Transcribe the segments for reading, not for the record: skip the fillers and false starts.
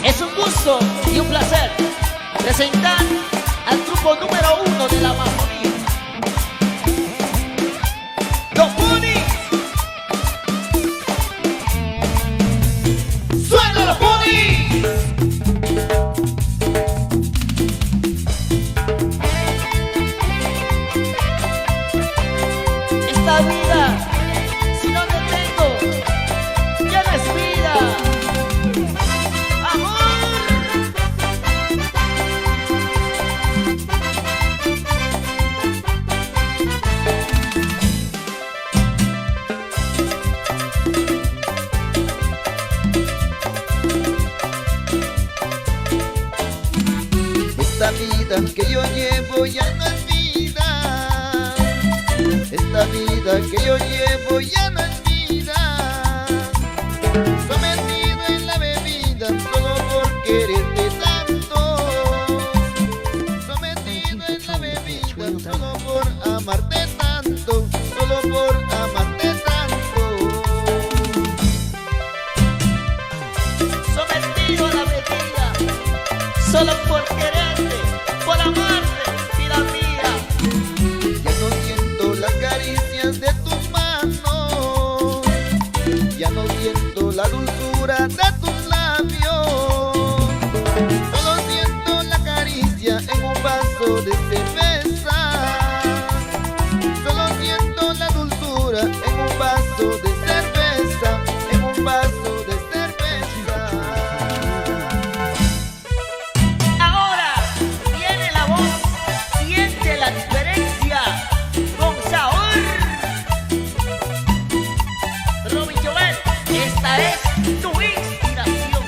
Es un gusto y un placer presentar al grupo número 1 de la Amazonía, Los Punis. ¡Suena Los Punis! Esta vida, si no te tengo, ya no es vida. Esta vida que yo llevo ya no es vida. Esta vida que yo llevo ya no es vida. Sometido en la bebida solo por quererte tanto. Sometido en la bebida solo por amarte tanto. Solo por amarte tanto. Sometido a la bebida, solo por quererte, por amarte, vida mía. Ya no siento las caricias de tus manos. Ya no siento la dulzura de tus labios. Solo siento la caricia en un vaso de cerveza. Solo siento la dulzura en un vaso de cerveza. En un vaso de cerveza. Ahora viene la voz, siente la diferencia con sabor. Robin Joel, esta es tu inspiración.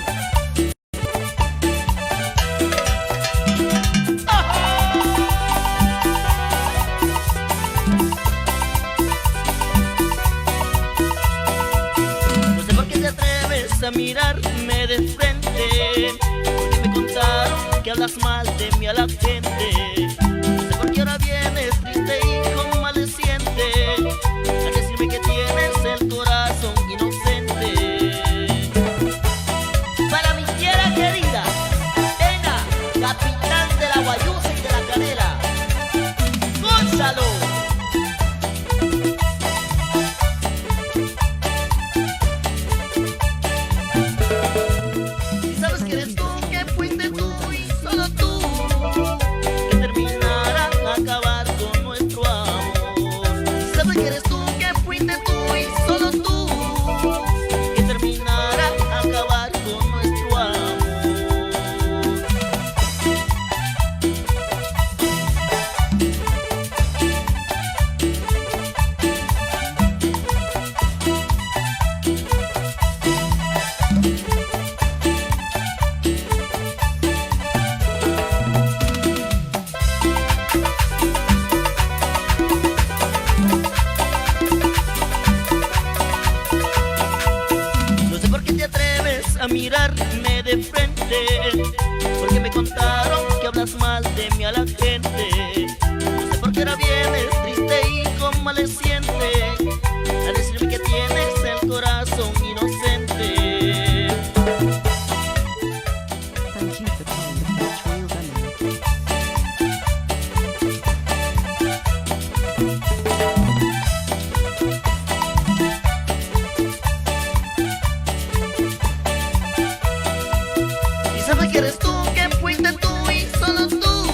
No sé por qué te atreves a mirarme de frente, porque me contaron que hablas mal de mí a la gente. No sé por qué ahora vienes triste y convaleciente a decirme que tienes el corazón inocente. Para mi tierra querida, Tena, capital de la guayusa y de la canela, Gonzalo. Y sabes que eres tú, que fuiste tú y solo tú, que terminará a acabar con nuestro amor. Y sabes que eres tú, que fuiste tú y solo tú, que terminará a acabar con nuestro amor. No sé por qué te atreves a mirarme de frente, porque me contaron que hablas mal de mí a la gente. No sé por qué ahora vienes triste y convaleciente a decirme que tienes el corazón inocente. Thank you for playing the Beach Wheel demo. Y sabes que eres tú, que fuiste tú y solo tú,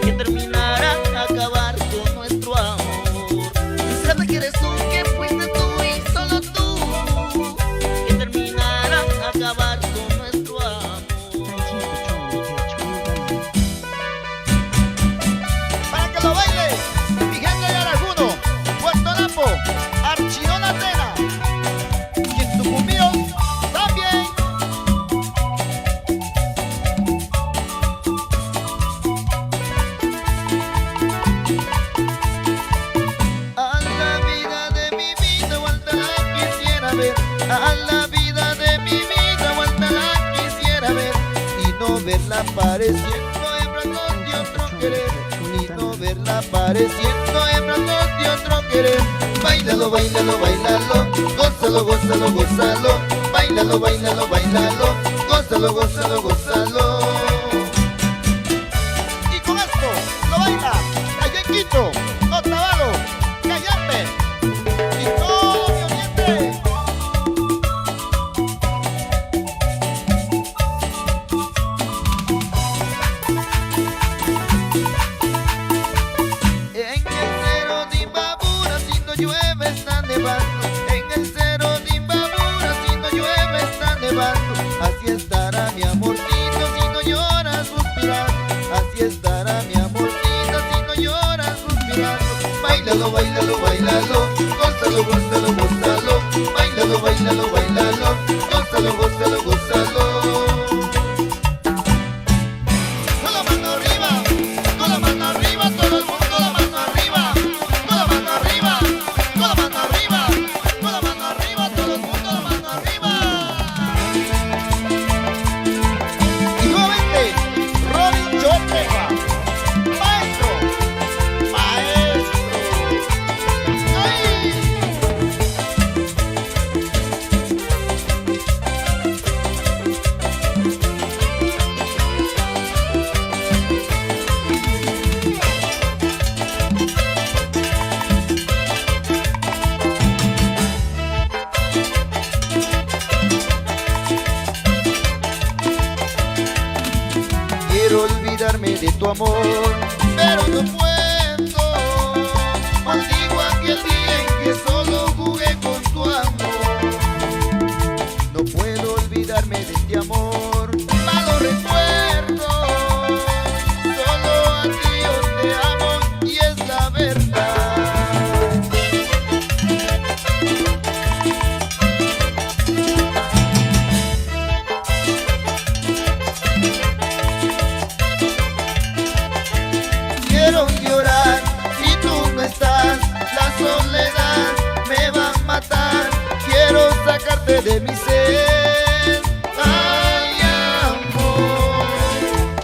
que terminará a acabar con nuestro amor. Y sabes que eres tú, que fuiste tú y solo tú, que terminará a acabar con nuestro amor. Thank you for playing the Beach Wheel demo. Para que lo baile, mi gente de Araguno, Puerto Napo, Archidona Tena, y en Tucumío también. A la vida de mi vida, vuelta la quisiera ver. A la vida de mi vida, vuelta la quisiera ver. Y no verla apareciendo en brazos de otro querer. Y no verla apareciendo en brazos de otro querer. Báilalo, báilalo, báilalo, gózalo, gózalo, gózalo. Báilalo, báilalo, báilalo, gózalo, gózalo, gózalo. Y con esto lo baila allá en Quito, Otavalo, Cayambe y todo mi oriente. En el cerro de Imbabura, si no llueve está nevando. En el cerro de Imbabura, si no llueve está nevando. Así estará mi amorcito si no llora suspirando. Así estará mi amorcito si no llora suspirando. Báilalo, báilalo, báilalo, gózalo, gózalo, gózalo. Báilalo, báilalo, báilalo, gózalo, gózalo, gózalo. Con la mano arriba, con la mano arriba, todo el mundo la mano arriba. Con la mano arriba, con la mano arriba, con la mano arriba, todo el mundo la mano arriba. Y nuevamente, Robin Chorteja, maestro, maestro. ¡Ay! Quiero olvidarme de tu amor, pero no puedo. Maldigo aquel día en que solo jugué con tu amor. No puedo olvidarme de este amor, malo recuerdo. Solo a ti yo te amo y es la verdad. Quiero llorar si tú no estás, la soledad me va a matar. Quiero sacarte de mi ser, ay amor.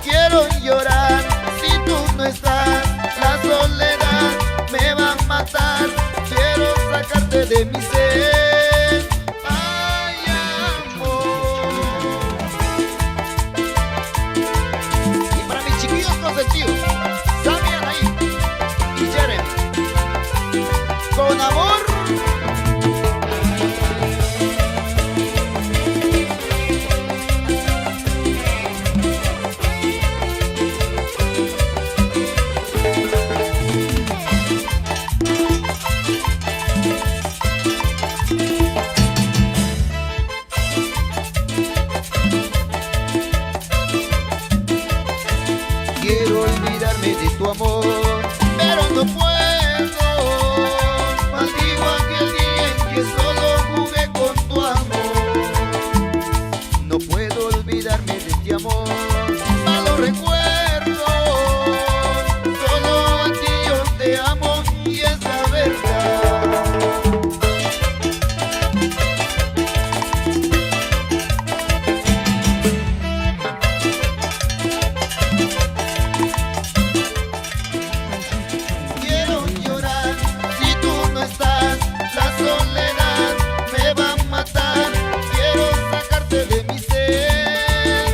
Quiero llorar si tú no estás, la soledad me va a matar. Quiero sacarte de mi ser, ay amor. Y para mis chiquillos consentidos, Sammy, Anaí y Jeremy, con amor. Quiero olvidarme de tu amor, pero no puedo. Maldigo aquel día en que solo jugué con tu amor. No puedo olvidarme de este amor, malo recuerdo. Solo a ti yo te amo y es la verdad. Quiero llorar si tú no estás, la soledad me va a matar. Quiero sacarte de mi ser,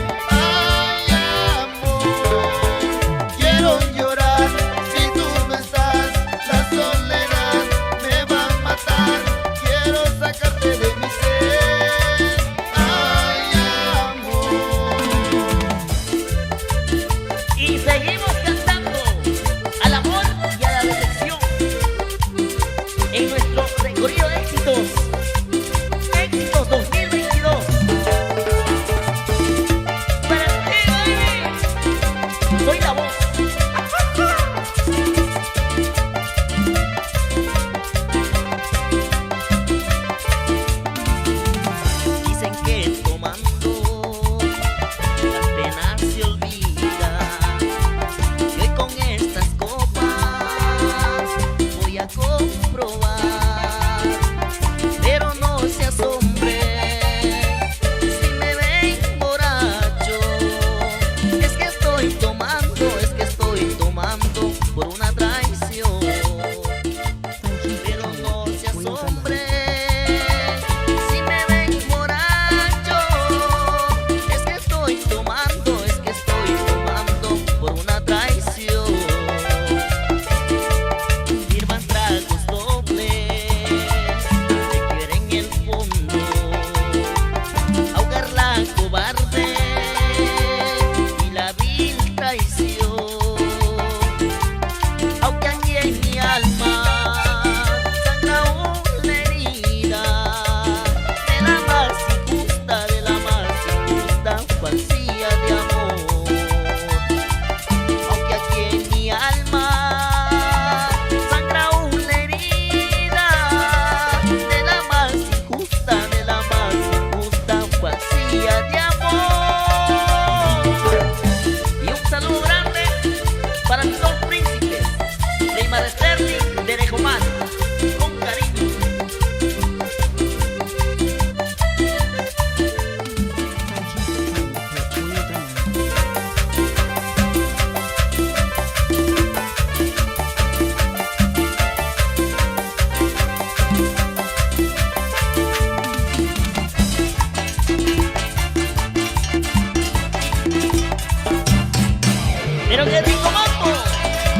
Pero que rico mambo,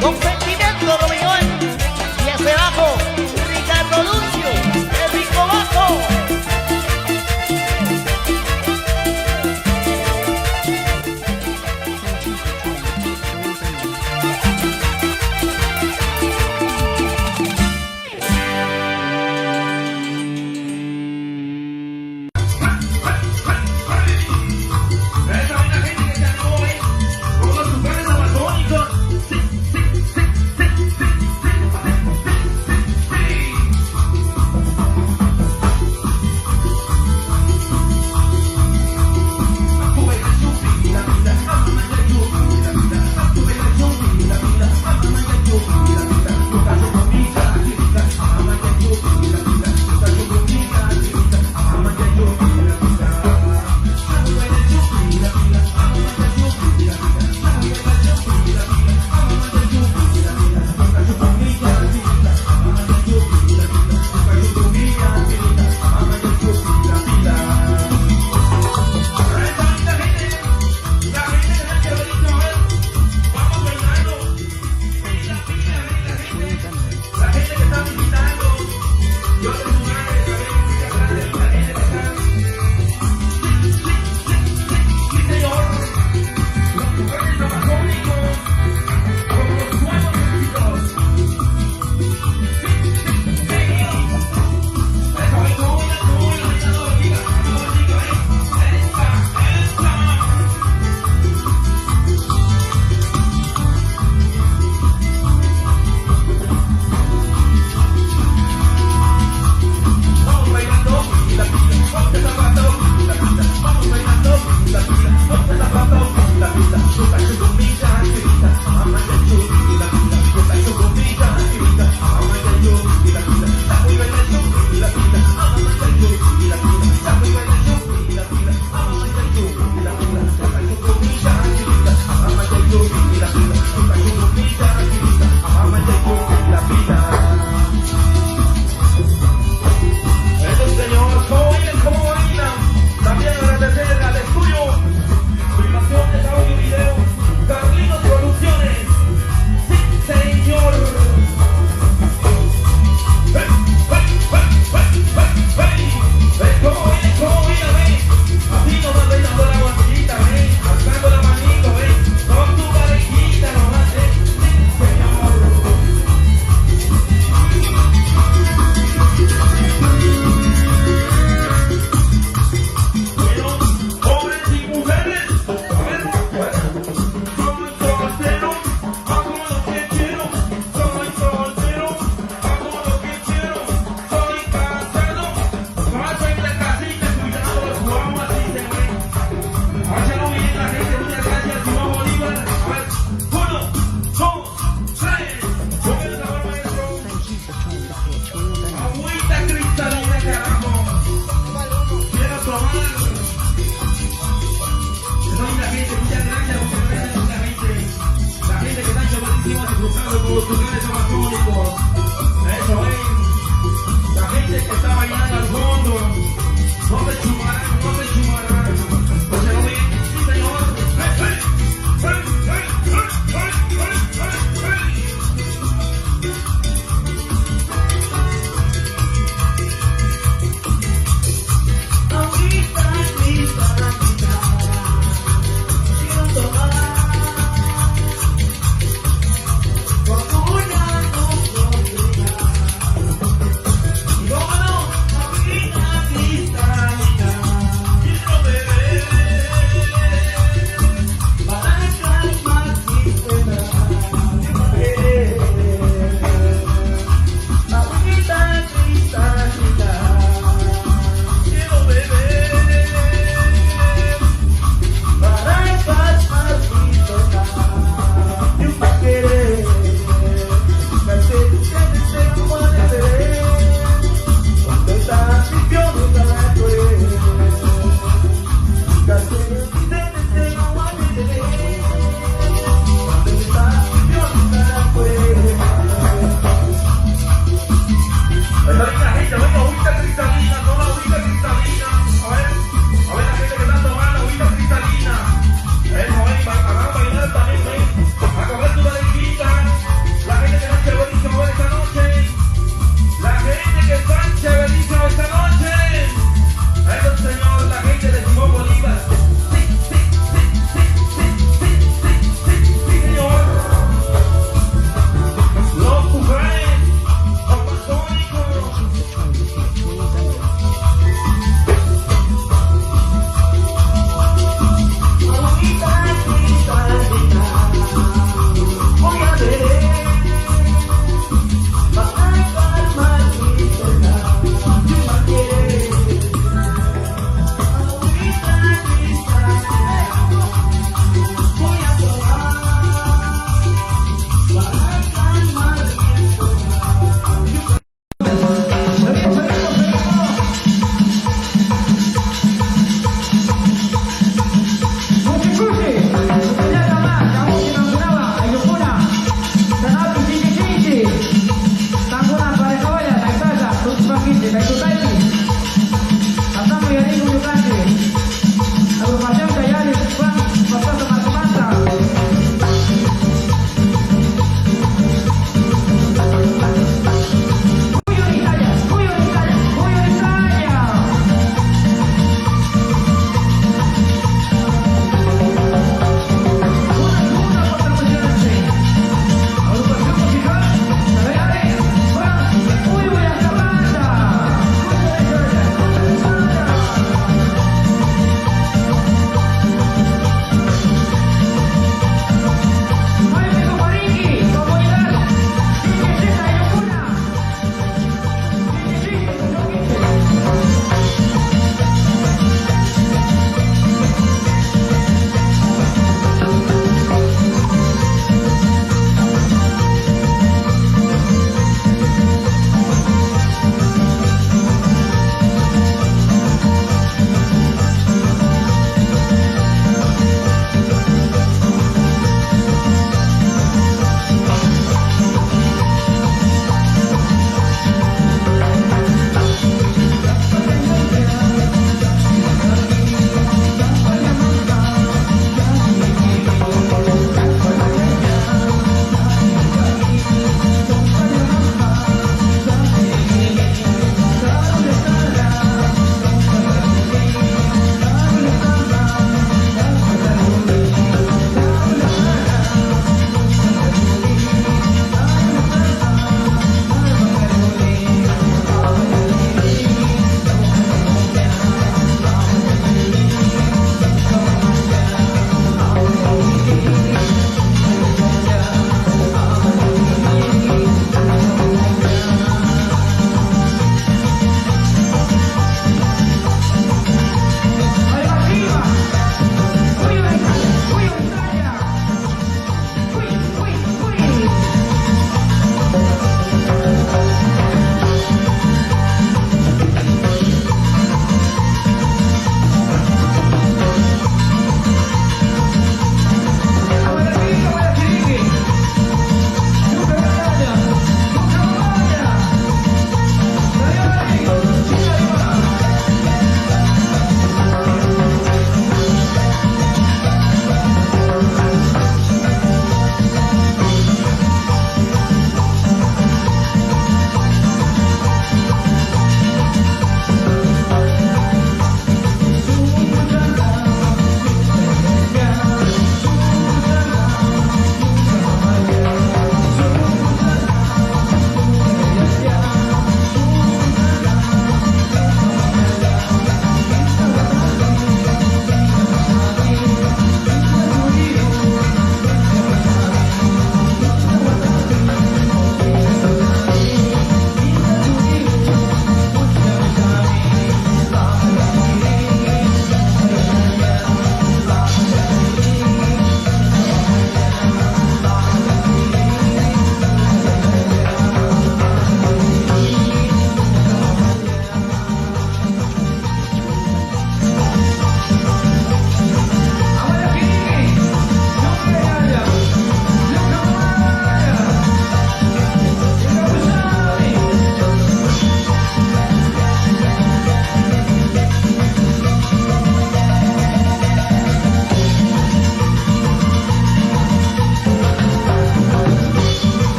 con sentimiento Romeo y ese bajo, Ricardo Lucio, el rico bajo.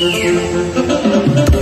Thank you for playing.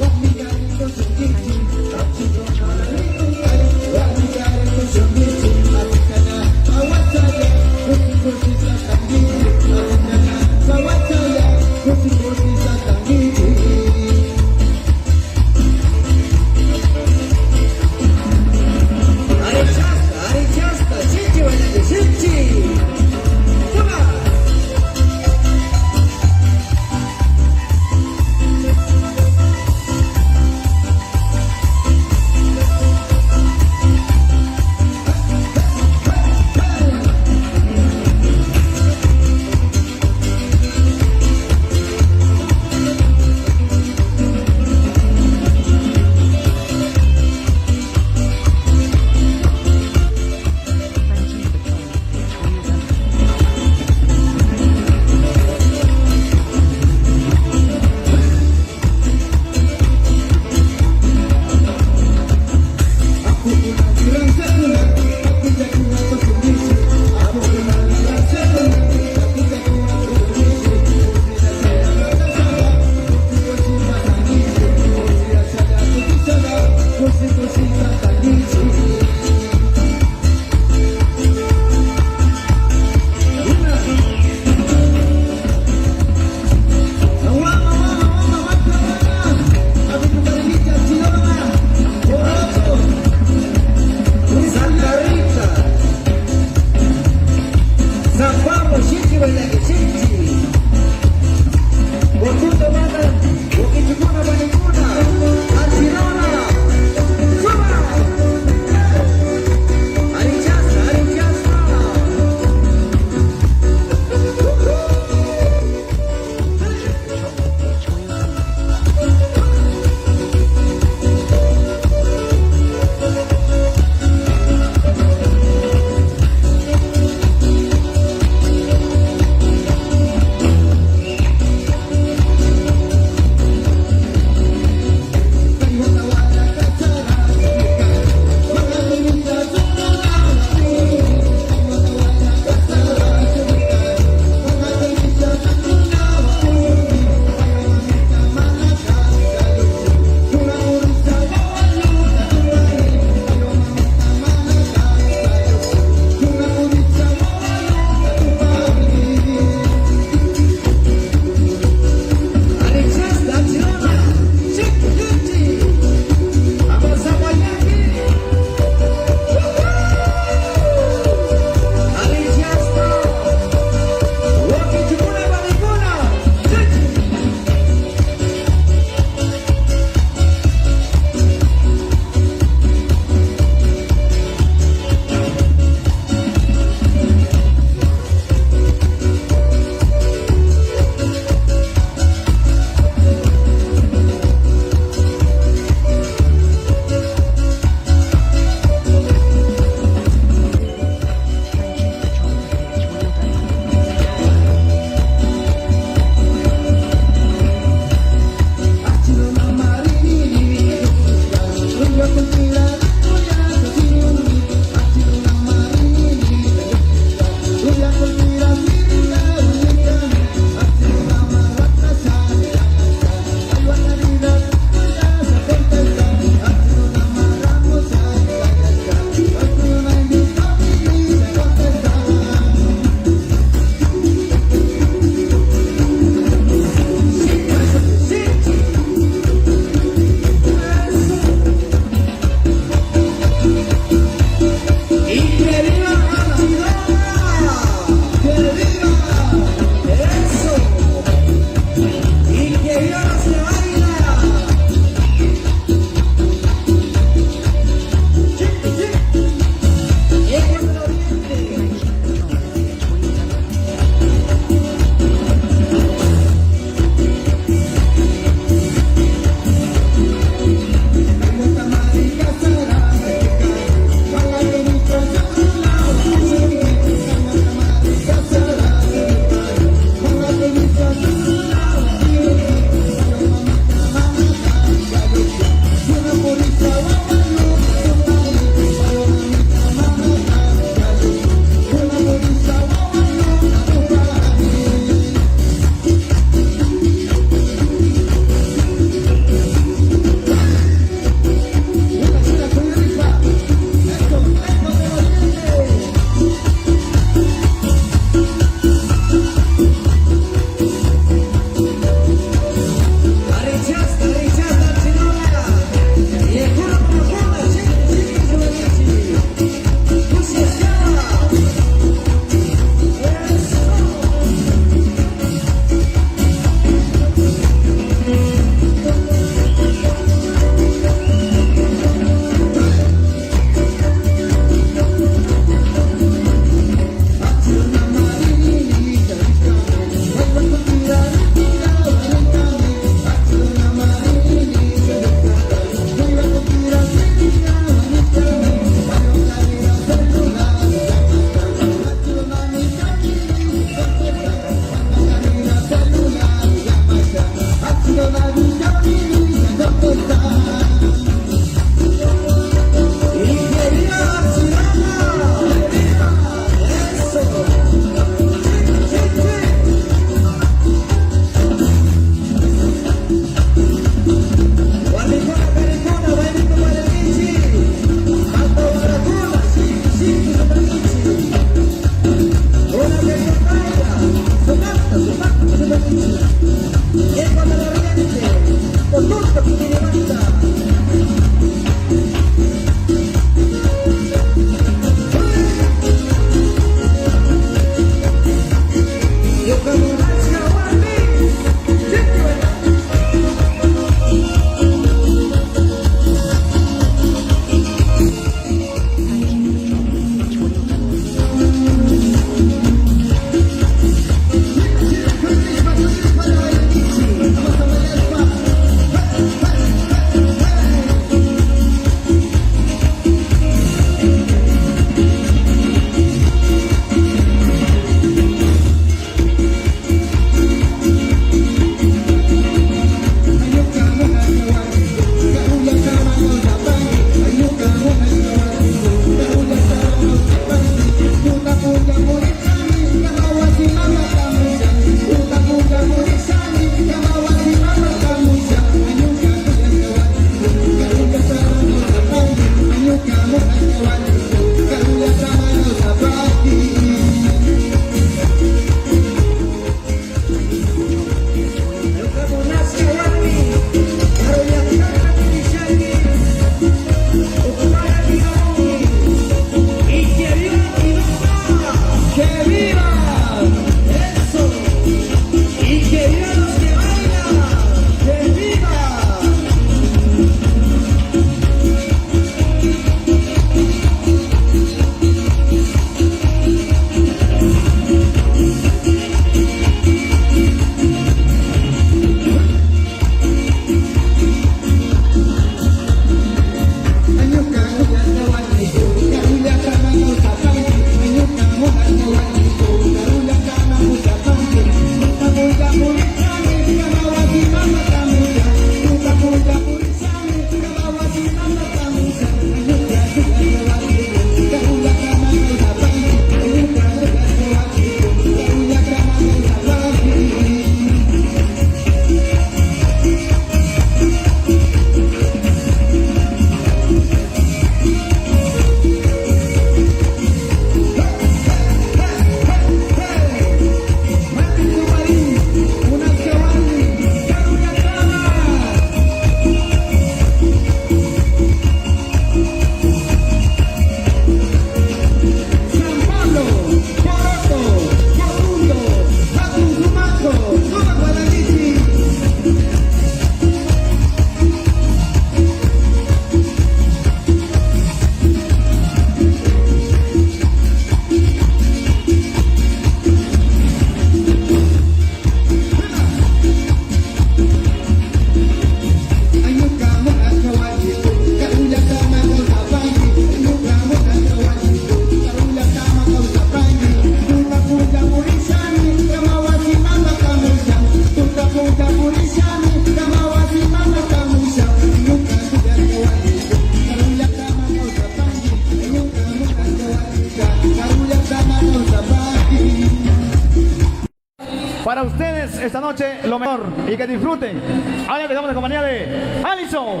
Para ustedes esta noche lo mejor y que disfruten. Ahora empezamos en compañía de Alison.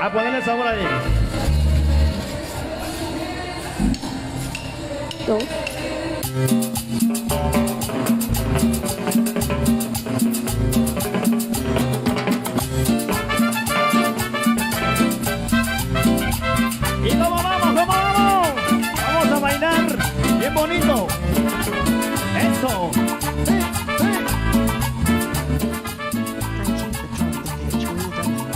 A ponerle sabor ahí. Dos. ¿Y cómo vamos? ¿Cómo vamos? Vamos a bailar bien bonito. Eso. Sí, sí. Thank you for trying the pitch. Well done.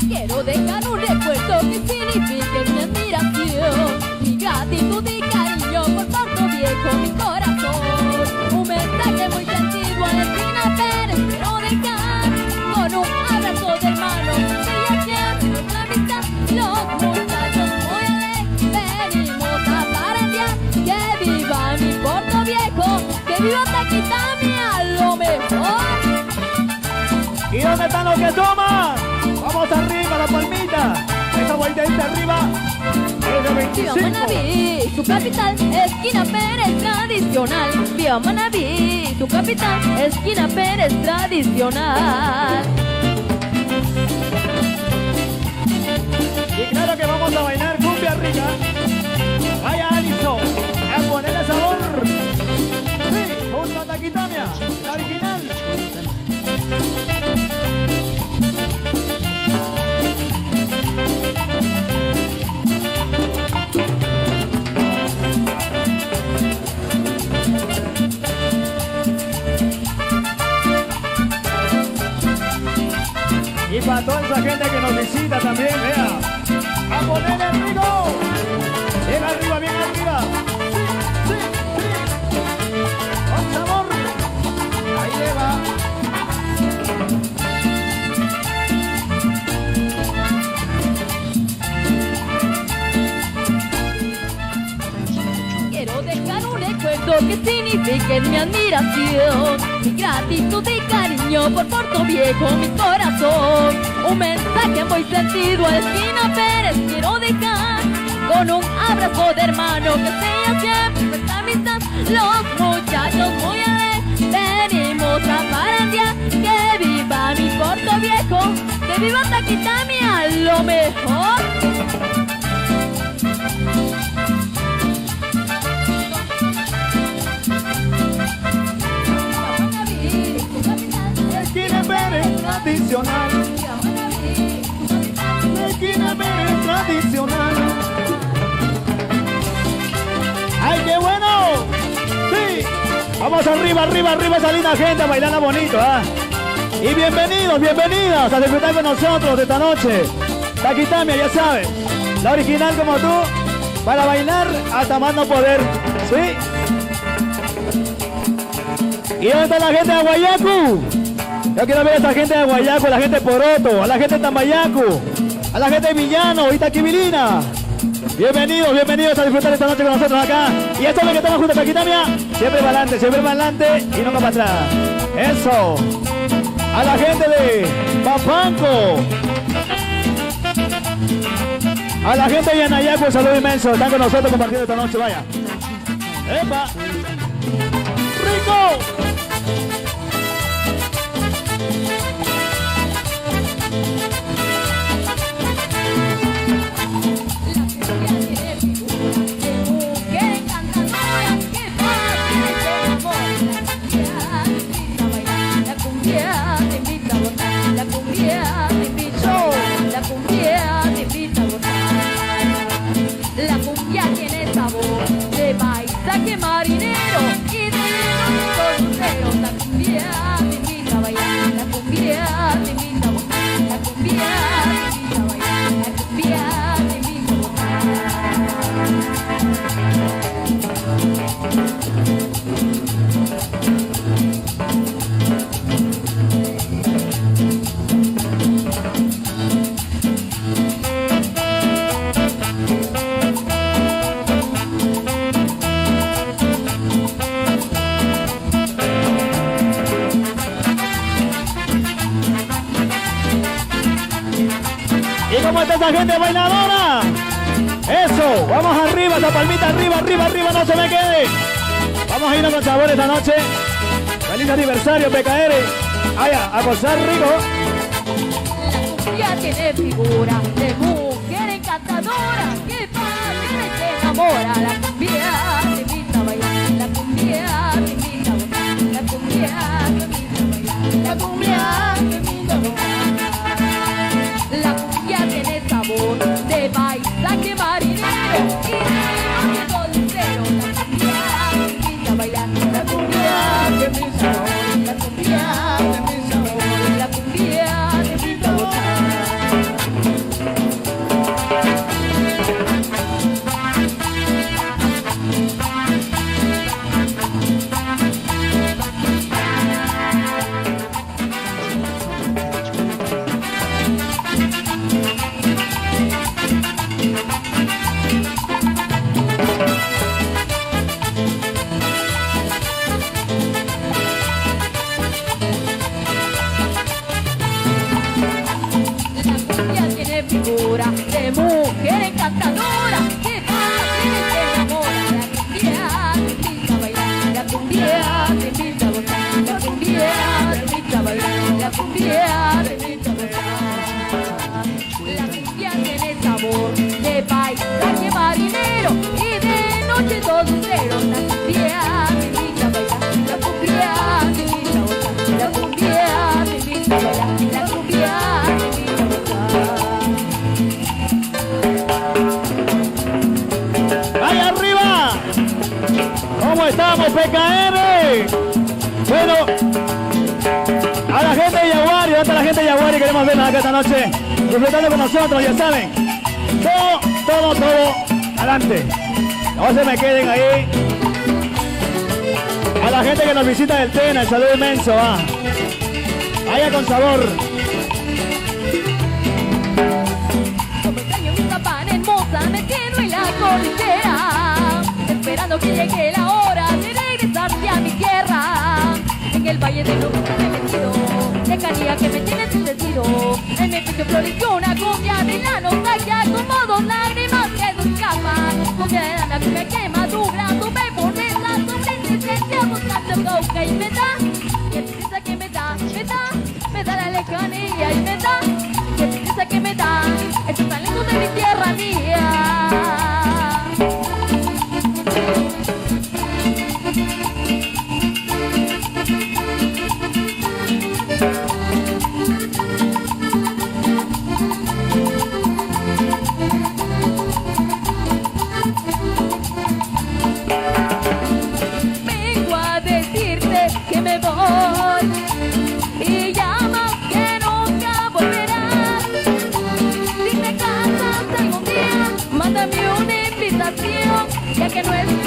Quiero dejar un recuerdo que signifique mi admiración, mi gratitud y cariño por Puerto Viejo, mi corazón. Un mensaje muy sentido a Espina Pérez quiero dejar, con un abrazo de hermano que ya siempre nuestra amistad. Los muchachos muy alegres venimos a parandear, que viva mi Puerto Viejo, que viva Taquitania a lo mejor. ¿Y dónde están los que toman? Vamos arriba, la palmita. Esa vueltita arriba. Es de 25. Viva Manaví, su capital, esquina Pérez tradicional. Viva Manaví, su capital, esquina Pérez tradicional. Y claro que vamos a bailar cumbia rica. Vaya Alison, a ponerle sabor. Sí, junto a Taquitania, la original. Y para toda esa gente que nos visita también, vea. ¡A ponerle el rico! Bien arriba, bien arriba. Sí, sí, sí. Con sabor. Ahí le va. Quiero dejar un recuerdo que signifique mi admiración, mi gratitud y cariño por Puerto Viejo, mi corazón. Un mensaje muy sentido a Espina Pérez quiero dejar, con un abrazo de hermano que sea siempre nuestra amistad. Los muchachos muy alegres venimos a parandear, que viva mi Puerto Viejo, que viva Taquitania a lo mejor. Esquina Pérez tradicional. La esquina es tradicional. ¡Ay, qué bueno! ¡Sí! Vamos arriba, arriba, arriba esa linda gente bailando bonito, ¿ah? Y bienvenidos, bienvenidas a disfrutar con nosotros esta noche. Taquitamia, ya sabes, la original como tú, para bailar hasta más no poder, ¿sí? ¿Y dónde está la gente de Guayacu? Yo quiero ver a esta gente de Guayacu, a la gente de Poroto, a la gente de Tambayacu, a la gente de Villano, Itaquivilina. Bienvenidos, bienvenidos a disfrutar esta noche con nosotros acá. Y esto es lo que estamos juntos, Taquitamia. Siempre para adelante y nunca para atrás. Eso. A la gente de Papanco. A la gente de Yanayacu, un saludo inmenso. Están con nosotros compartiendo esta noche, vaya. ¡Epa! ¡Rico! Que marinero y de los cruceros, la cumbia te invita a bailar, la cumbia te invita a gozar, la cumbia te invita a bailar, la cumbia te invita a ¿Cómo está esa gente bailadora? Eso, vamos arriba, esa palmita arriba, arriba, arriba, no se me quede. Vamos a irnos con sabor esta noche. Feliz aniversario, PKR. Allá, a gozar rico. La cumbia tiene figura de mujer encantadora que padre te enamora. La cumbia te invita a bailar, la cumbia te invita a gozar, la cumbia te invita a bailar, la cumbia te invita a gozar. La cumbia tiene sabor de paisaje marinero y de dulcero. La cumbia te invita a bailar, la cumbia te invita a bailar, la cumbia te invita a bailar, la cumbia te invita a gozar. Figura de mujer encantadora que fácil te enamora. La cumbia te invita a bailar, la cumbia te invita a gozar, la cumbia te invita a bailar, la cumbia te invita a gozar. La cumbia tiene sabor de paisaje marinero y de noche dulcero. La cumbia te invita a bailar, la cumbia te invita a gozar, la cumbia te invita a bailar, la cumbia te invita a gozar. ¡Ahí arriba! ¿Cómo estamos, PKR? Bueno, a la gente de Yaguari, ¿dónde está la gente de Yaguari? Queremos vernos acá esta noche, disfrutando con nosotros, ya saben. Todo, adelante. No se me queden ahí. A la gente que nos visita del Tena, el saludo inmenso, va. Vaya con sabor. Como extraño mi zapan hermosa, me quedo en la cordillera, esperando que llegue la hora de regresar a mi tierra. En el valle de Luz me he metido, lejanía que me tiene endurecido. En mi pecho floreció una cumbia de la nostalgia, como dos lágrimas que se escapan. Cumbia de la que me quema, dura, sube por dentro, sobre existencia, buscando cauca y me da. Qué tristeza que me da la lejanía y me da. Qué tristeza que me da, estoy tan lejos de mi tierra mía.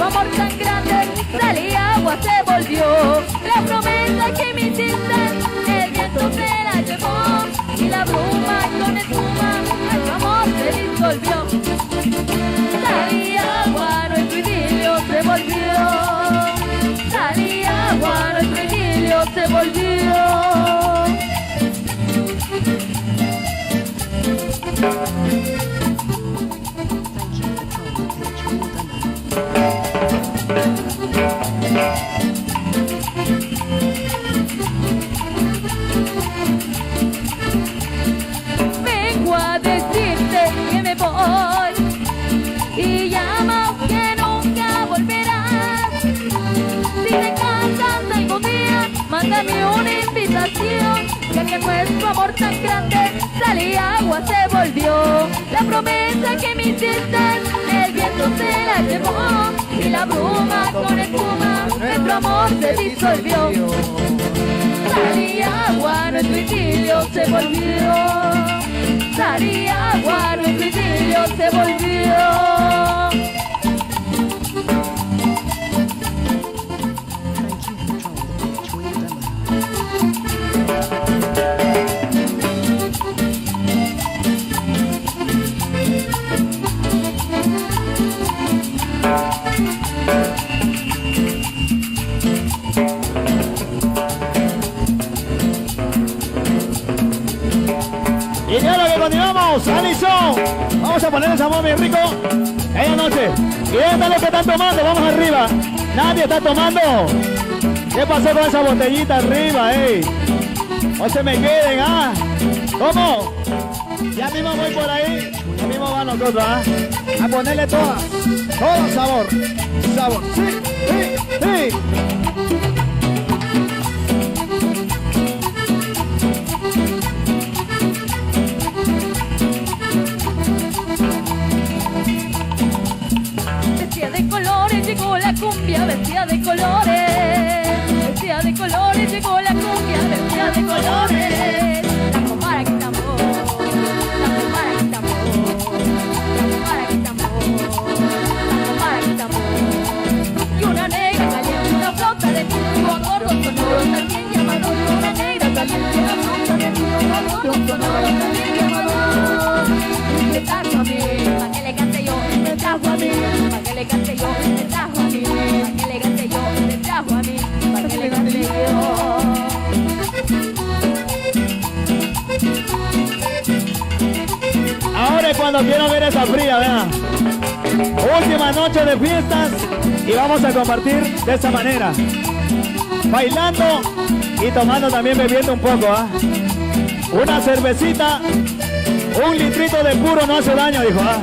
tu amor tan grande, sal y agua se volvió. La promesa que me hiciste, el viento se la llevó, y la bruma con espuma, nuestro amor se disolvió. Sal y agua, nuestro idilio se volvió. Sal y agua, nuestro idilio se volvió. Thank you for calling the page. Well done. Vengo a decirte que me voy y llamo que nunca volverás. Si te cansas algún día, mándame una invitación, ya que nuestro amor tan grande, sal y agua se volvió. La promesa que me hiciste, el viento se la llevó, y la bruma con espuma, nuestro amor se disolvió. Sal y agua, nuestro idilio se volvió. Sal y agua, nuestro idilio se volvió. Thank you for trolling the page. Well done. Y ya lo que continuamos, Alison. Vamos a poner el sabor bien rico esta noche. Y esta es lo que están tomando, vamos arriba. Nadie está tomando. ¿Qué pasó con esa botellita arriba, No se me queden, ¿ah? ¿Cómo? Ya mismo voy por ahí. Ya mismo va nosotros, ¿ah? A ponerle todo sabor. Sabor. Sí, sí, sí. Vestida de colores llegó la cumbia, vestida de colores. Vestida de colores llegó la cumbia, vestida de colores. La comara que tambor, la comara que tambor, la comara que tambor, la comara que tambor. Y una negra caliente, una flauta de pico, acordes sonoros también llamados. Una negra caliente, una flauta de pico, acordes sonoros también llamados. Me trajo a mí, pa' que le cante yo, me trajo a mí, pa' que le cante yo, me trajo a mí, pa' que le cante yo, me trajo a mí, pa' que le cante yo. Ahora es cuando quiero ver esa fría, vean. Última noche de fiestas y vamos a compartir de esa manera. Bailando y tomando también, bebiendo un poco, ¿ah? Una cervecita, un litrito de puro no hace daño, dijo, ¿ah?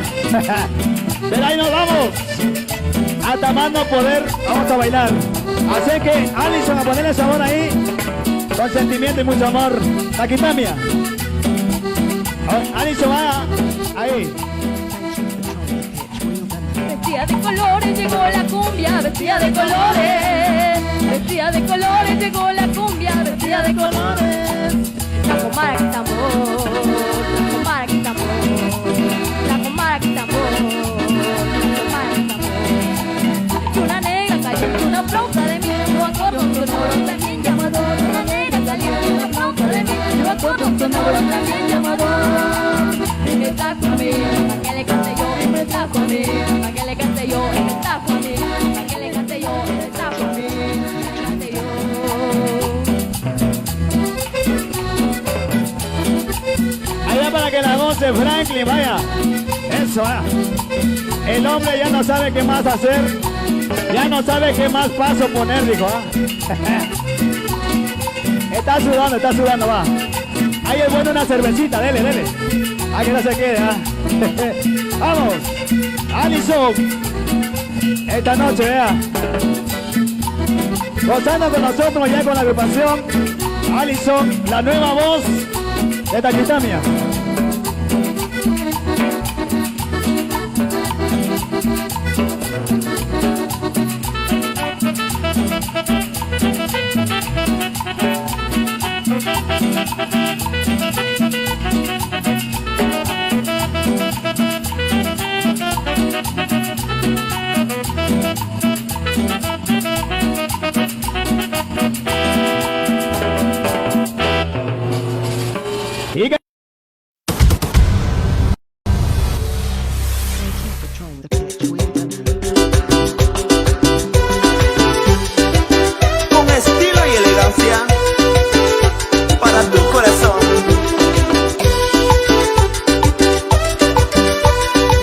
Pero ahí nos vamos. Hasta más no poder, vamos a bailar. Así que, Alison, a ponerle sabor ahí, con sentimiento y mucho amor. Taquitamia. Alison, va ahí. Thank you for trolling the page. Well done. Vestida de colores llegó la cumbia, vestida de colores. Vestida de colores llegó la cumbia, vestida de colores. La comara que tambor, la comara que tambor, la comara que tambor, la comara que tambor. Y una negra caliente, una flauta de miel, acordes sonoros también llamador. Una negra caliente, una flauta de miel, acordes sonoros también llamador. Y me trajo a mí, pa' que le cante yo, y me trajo a mí, pa' que le cante yo, y me trajo a mí, pa' que le cante yo, y me trajo a mí, pa' que le cante yo. Allá para que la goce Franklin, vaya. Eso, el hombre ya no sabe qué más hacer. Ya no sabe qué más paso poner, dijo, Está sudando, va. Ahí es bueno una cervecita, dele, dele. Ahí que no se quede, Vamos, Alison. Esta noche, vea. Gozando con nosotros ya con la agrupación Alison, la nueva voz de Taquitamia. Y que Thank you for trying the pitch. We've done that. Con estilo y elegancia para tu corazón.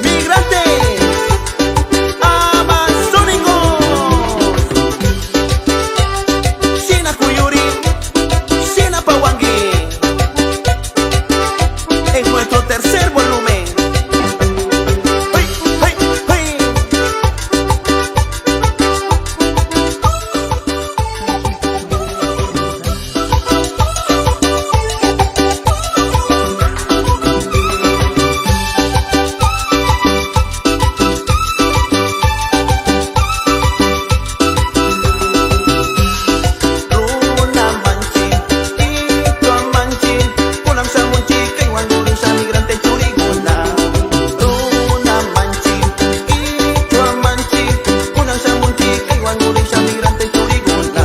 Migrantes amazónicos, Shina Kuyuri, Shina Pawangi, en nuestro tercer volumen. ¡Hey, hey, hey! Runa manchi, ito manchi, pulang sa munchi, kay wangulu sa migrante churiguna. Runa manchi, ito manchi, pulang sa munchi, kay wangulu sa migrante churiguna.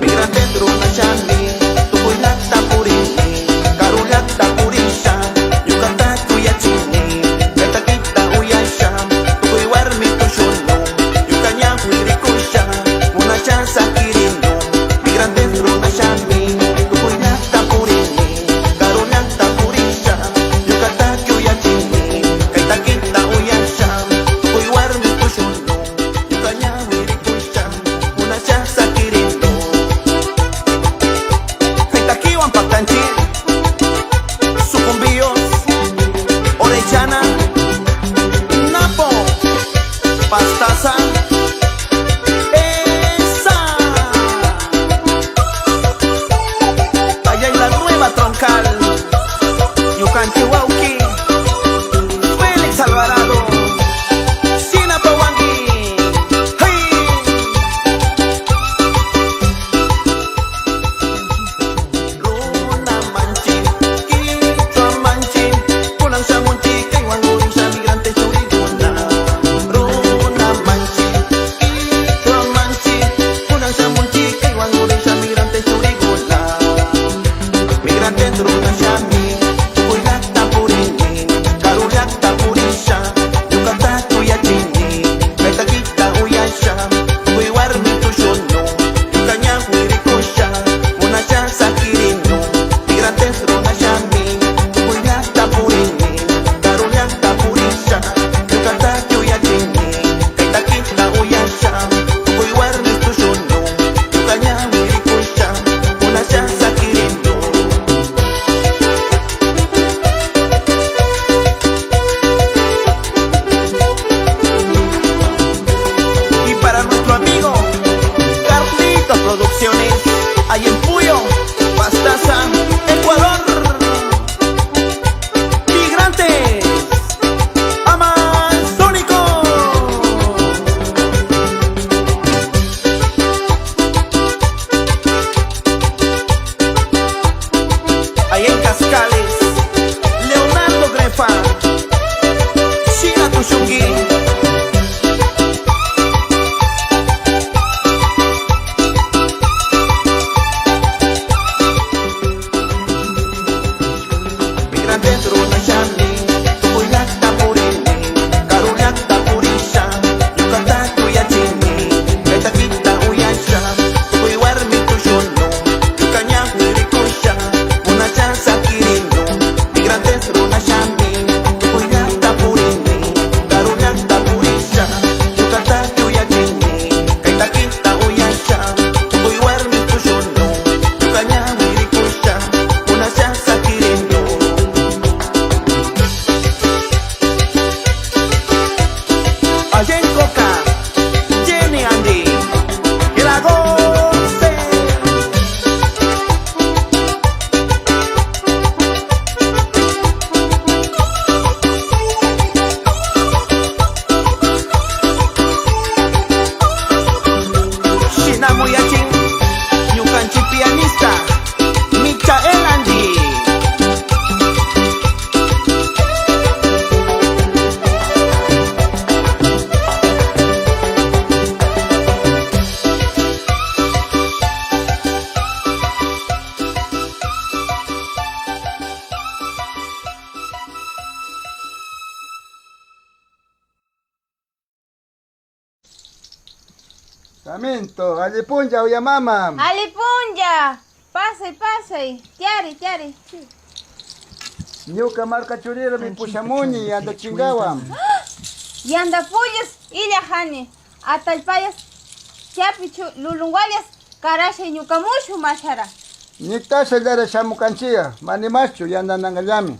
Migrante runa shani, tukoy nagtapurini, karulak tapurisha, yukata kuya chini, kata kita uyasha, tukoy warmi tushuno, yukanya huirikusha, una chance kirino. Migrante runa shani, tukoy nagtapurini, karulak tapurisha, yukata kuya chini, kata kita uyasha, tukoy warmi tushuno, yukanya huirikusha, una chance kirino. Takiwan Pagtanchi, Sucumbíos, Orellana, Napo, Pastaza, esa. Allá en la nueva troncal, Yucanchihuauqui, Félix Alvarado, Shina Pawangi, hey. Runa manchi, ito manchi, pulang sa munchi, kay wangulu sa migrante churiguna. Runa manchi, ito manchi, pulang sa munchi, kay wangulu sa migrante churiguna. Migrante runa shami, tukoy nagtapurini, karulak tapurisha, yukata kuya chini, kay takita uyasha, tukoy warmi tushuno, yukanya huirikusha, una siya sa kirino. Migrantes runa shami, tukoy nagtapurini, karulak tapurisha, yukata kuya chini, kay takita uyasha, tukoy warmi tushuno, yukanya huirikusha, una siya sa kirino. Y para nuestro amigo Carlitos Producciones, ahí en Puyo, Pastaza, Ecuador. Migrantes amazónicos. Ahí en Cascales, Leonardo Grefa, Shina Tushungi. Migrante runa shani, tukoy nagtapurini, karulak tapurisha, yukata kuya chini, kay takita uyasha, tukoy warmi tushuno, yukanya huirikusha, una siya sa kirino. Migrante runa shani, tukoy nagtapurini, karulak tapurisha, yukata kuya chini, kay takita uyasha, tukoy warmi tushuno, yukanya huirikusha, una siya sa kirino. Aminto, alipunja uya mama. Alipunja, pase, tiari. Ñuka marca churira mi pushamuni anda chingawam. Yanda puyas, illa hani, atalpayas, chapichu, lulungualias, karasha y ñukamushu mashara. Niktasa dara shamukanchia, manimachu yanda nangallami.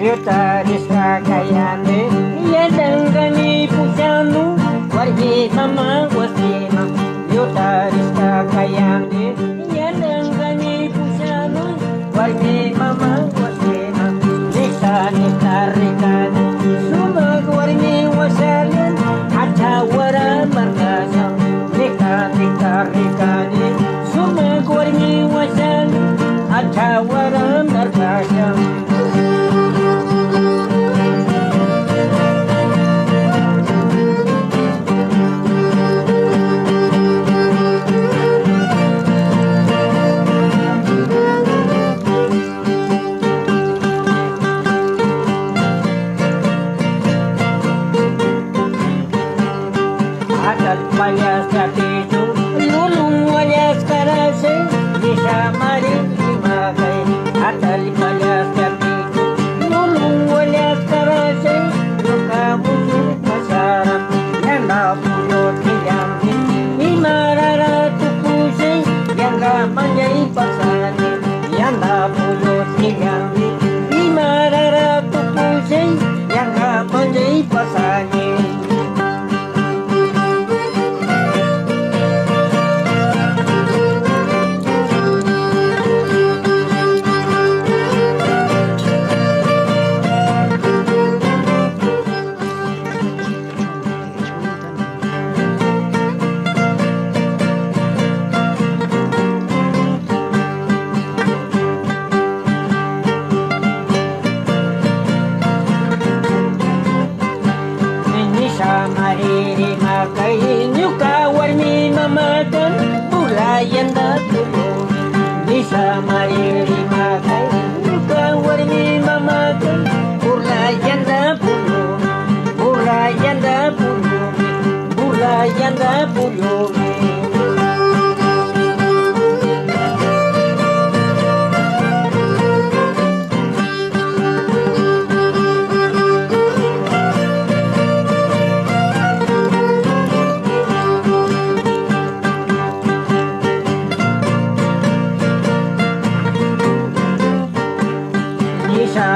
Yutarista kayane, yadangani pusanu, wargi mama wasima. Yutarista kayane, yadangani pusanu, wargi mama wasima. Nita rikani, sumag wargi wasalin, hatta wara markasam. Nita rikani, sumag wargi wasalin, hatta wara markasam. Vayas capito, lulung vayas karase, disha mari magai. Atal vayas capito, lulung vayas karase, luka buju pasaram. Yanda puyo tiyambi, imarara tupuse, yanda manjai pasane. Yanda puyo tiyambi, imarara tupuse, yanda manjai pasane. Mariri makai nyuka warmi mamakan bulayan datulo. Bisa mariri makai nyuka warmi mamakan bulayan datulo. Bulayan datulo. Bulayan datulo.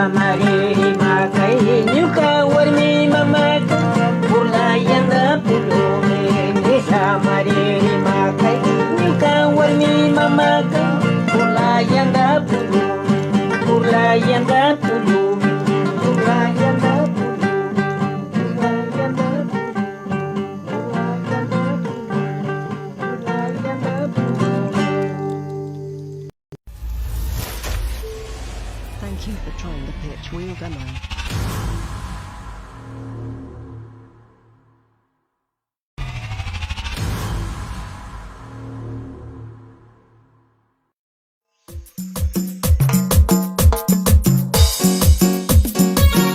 Mariri makai nyuka warmi mamakan bulayan datulo. Bisa mariri makai nyuka warmi mamakan bulayan datulo. Bulayan datulo. Bulayan datulo. Bulayan datulo. Bulayan datulo. Thank you for trying the pitch wheel demo.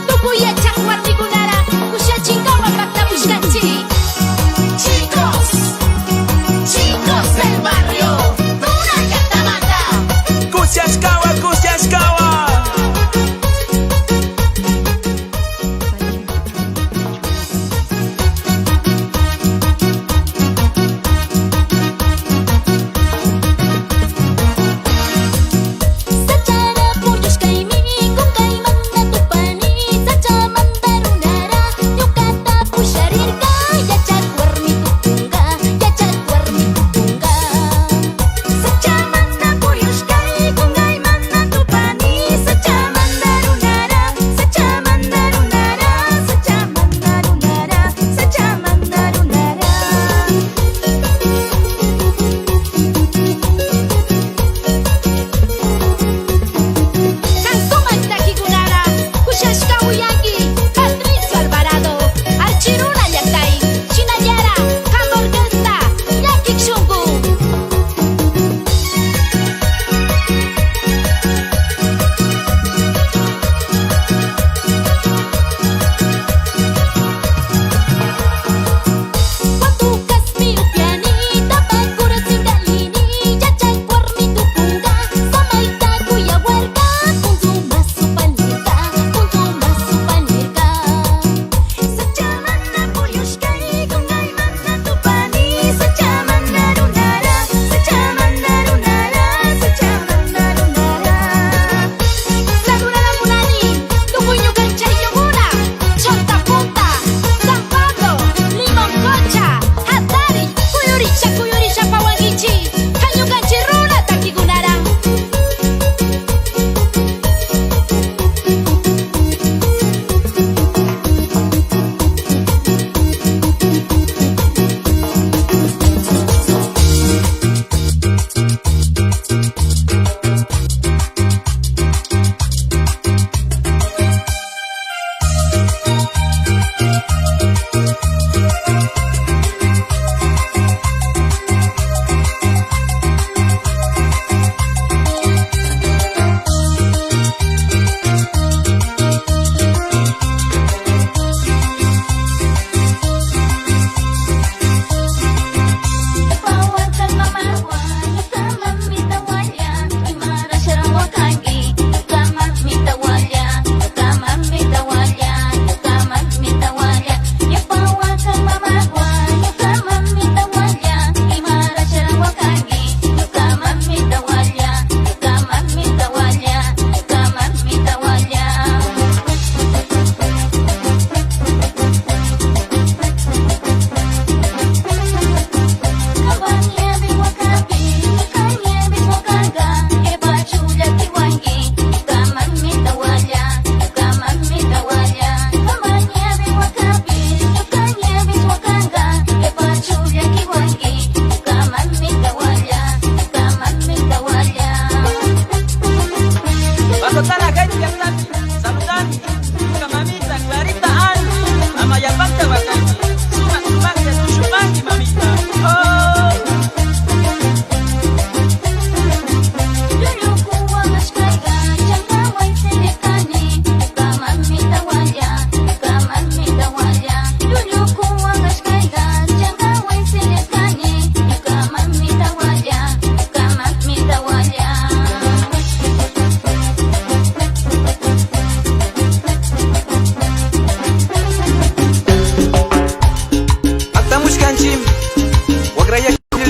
Tukuya cakmat di gunara, kusya cingkawa bakta buskanci. Chicos del barrio, una catamata. Kusiaskawa.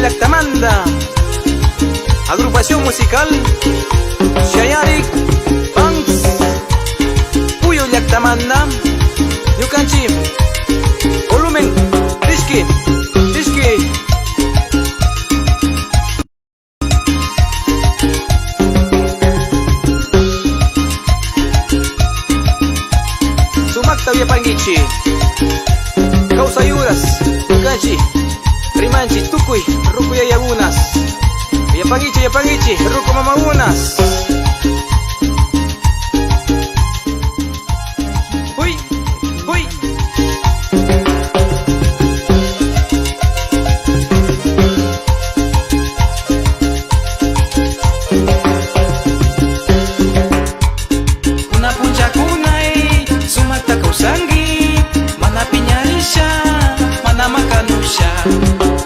Llactamanda, agrupación musical Shayarik Banks, Puyo Llactamanda, Ñukanchik, volumen, Tishki, Tishki. Sumakta Yapangichi, Causayuras, Ñukanchik, Rimanchi, Tukuy, Ruku Yayagunas, Yapangichi, Ruku Mamagunas. Uy, uy. Una puncha kunai, sumakta kausangi, mana piñarisha, mana makanusha.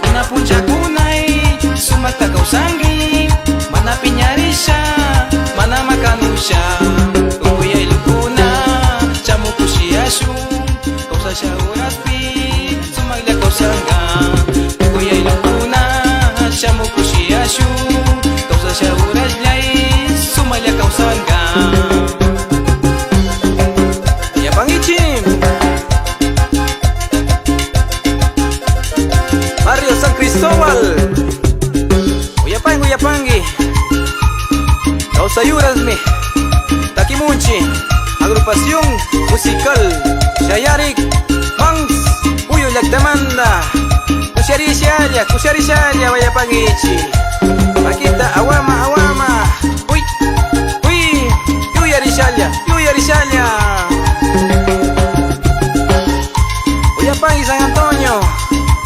Una puncha kunai, sumakta kausangi, mana piñarisha, mana makanusha. Uya ilukuna, chamukushiashu, kausa shauraspi, sumaglia kausanga. Uya ilukuna, chamukushiashu, kausa shaurasplay, sumaglia kausanga. Barrio San Cristóbal, Uyapangi, Causayurasmi, Takimunchi, agrupación musical Shayarik Banks, Puyo Llactamanda, Kusharishalia, Uyapangichi, Paquita, Awama, uy, Yuyarishalia, Uyapangi San Antonio,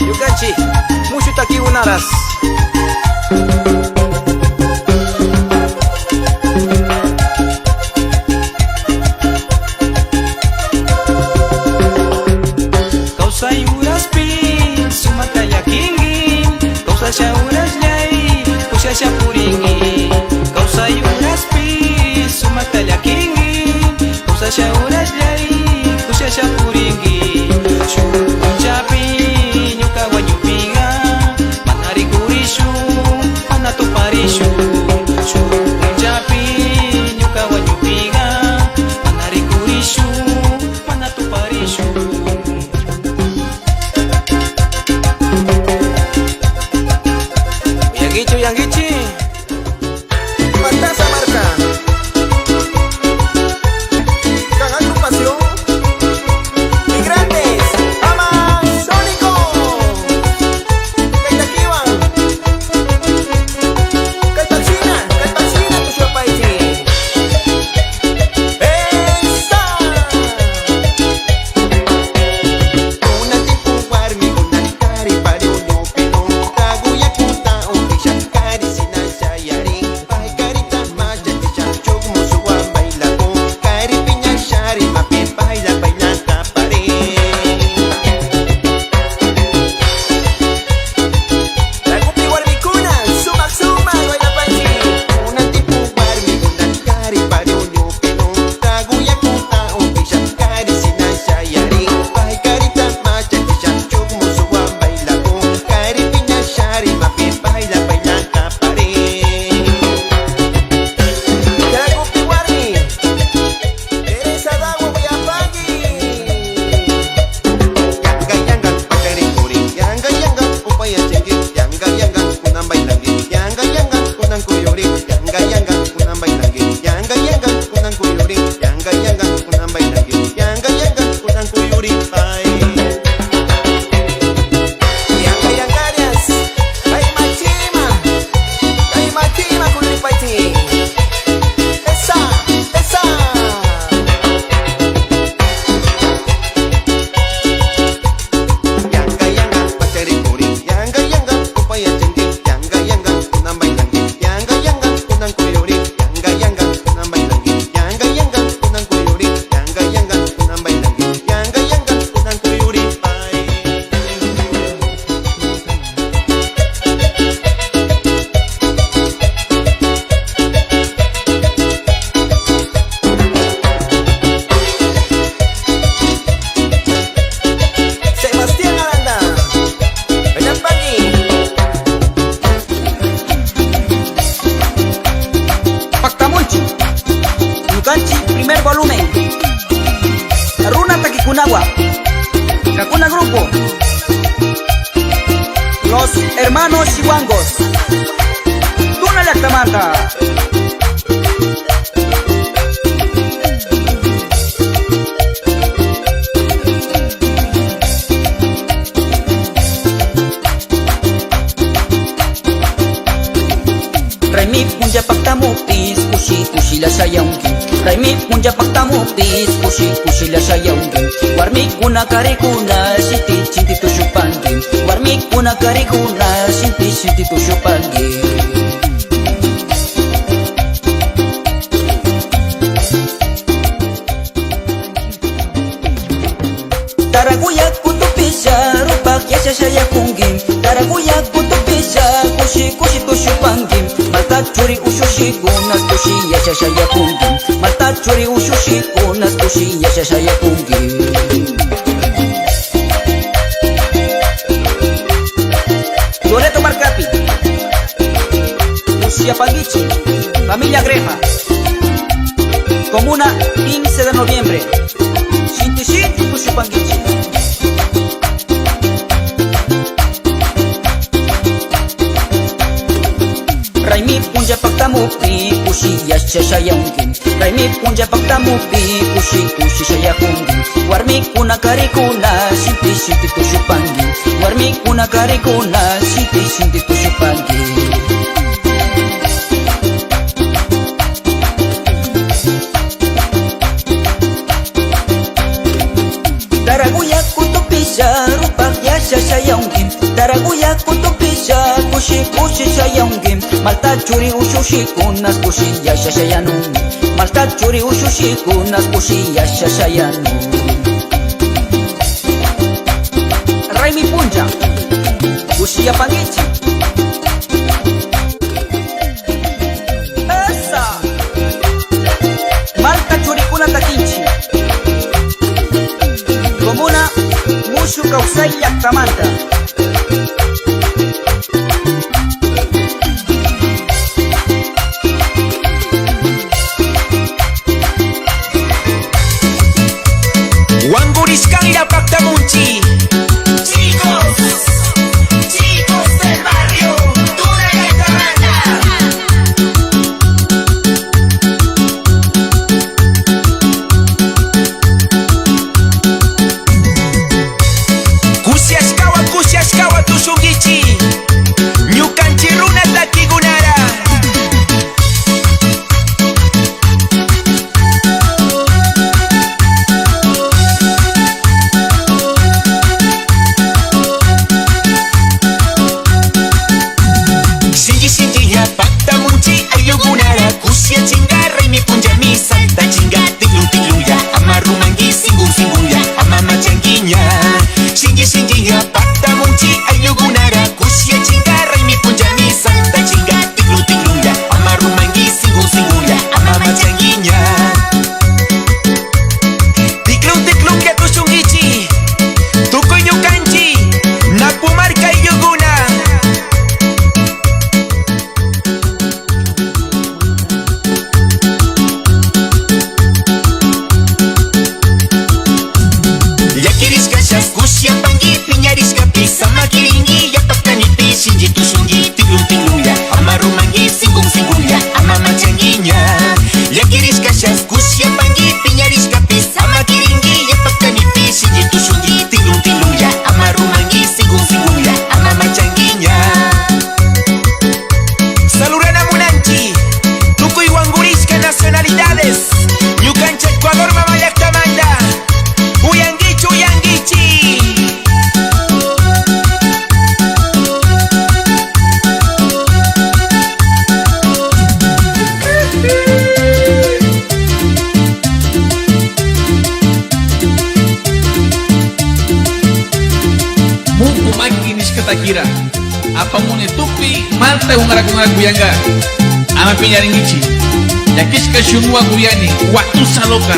Yukanchi, mucho takiunaras. Causayuraspi, sumakta kingi, causa shaurasllay, kushasha puringi. Causayuraspi, sumakta kingi, causa shaurasllay, kushasha puringi. Chuchapi, ñuka wañupiga, manari kurishu, Moshi Wangos Tuna Llaqtamanta. Raimi punja paktamupis kushi kushi la shayaunki. Raimi punja paktamupis kushi kushi la shayaunki. Warmi kuna karikuna shinti shinti tushupangi. Warmi kuna karikuna shinti shinti tushupangi. Taraguya kutupisha rupak yasha shayakungi. Taraguya kutupisha kushi kushi tushupangi. Malta churi ushushi kunas kushi yasha shayakungi. Malta churi ushushi kunas kushi yasha shayakungi. Loreto Marcapi, Lucia Paguichi, familia Greja, comuna 15 de noviembre, Shinti Shinti Kushupanguichi. Raimi punja paktamupi kushi yasha shayaungi. Raimi punja paktamupi kushi kushi shayakungi. Warmi kuna karikuna shinti shinti tushupangi. Warmi kuna karikuna shinti shinti tushupangi. Taraguya kutupisha rupak yasha shayaungi. Taraguya kutupisha kushi kushi shayaungi. Malta churi ushushi kunas kushi yasha shayanu. Malta churi ushushi kunas kushi yasha shayanu. Raimi punja kushi Paguichi. Esa Malta churi kuna takinchi. Comuna Mushu Kausai Llaqtamanta. Wanguriscan y Apactamunchi. Chicos del barrio, Tuna Llaqtamanta. Kusiashkawa tushungichi. Ñukanchiruna takigunara. Shinji ya paktamunchi ayugunara. Kusia chinga Raimi punja mi salta chinga. Tiglu tiglu ya amarumangi singu singu ya amama changinya. Shinji ya paktamunchi ayugunara. Kusia chinga Raimi punja mi salta chinga. Tiglu tiglu ya amarumangi singu singu ya amama changinya. Tiglu tiglu ya tushungichi. Tukoy ñukanchi napumarka ayuguna. Yakirishkashas kushiapangi piñarishkapi samakiringi yapaktanipi shinji tushungi tiglu tiglu ya amarumangi singum singum ya amamachangiña. Yakirishkashas kushiapangi piñarishkapi samakiringi yapaktanipi shinji tushungi tiglu tiglu ya amarumangi singum singum ya amamachangiña. Salurana Munanchi, Tukuy Wangurisca nacionalidades. Ñukancha Ecuador mama Llaqtamanta. Uyangichi Uyangichi. Muku maki nishkatakira. Apamune tupi Malta ungara kuyanga. Ama piñaringichi. Yakishka shunua kuyani. Watusa loka.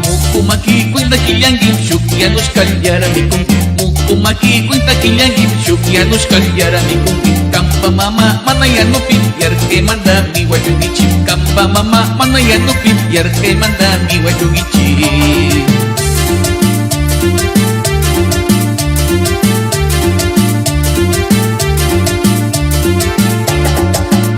Mukumaki cuenta kilyangi shukianos kalyara mi kungi. Mukumaki cuenta kilyangi shukianos kalyara mi kungi. Kamba mama mana ya nupin biar ke manda mi waju gici. Kamba mama mana ya nupin biar ke manda mi waju gici.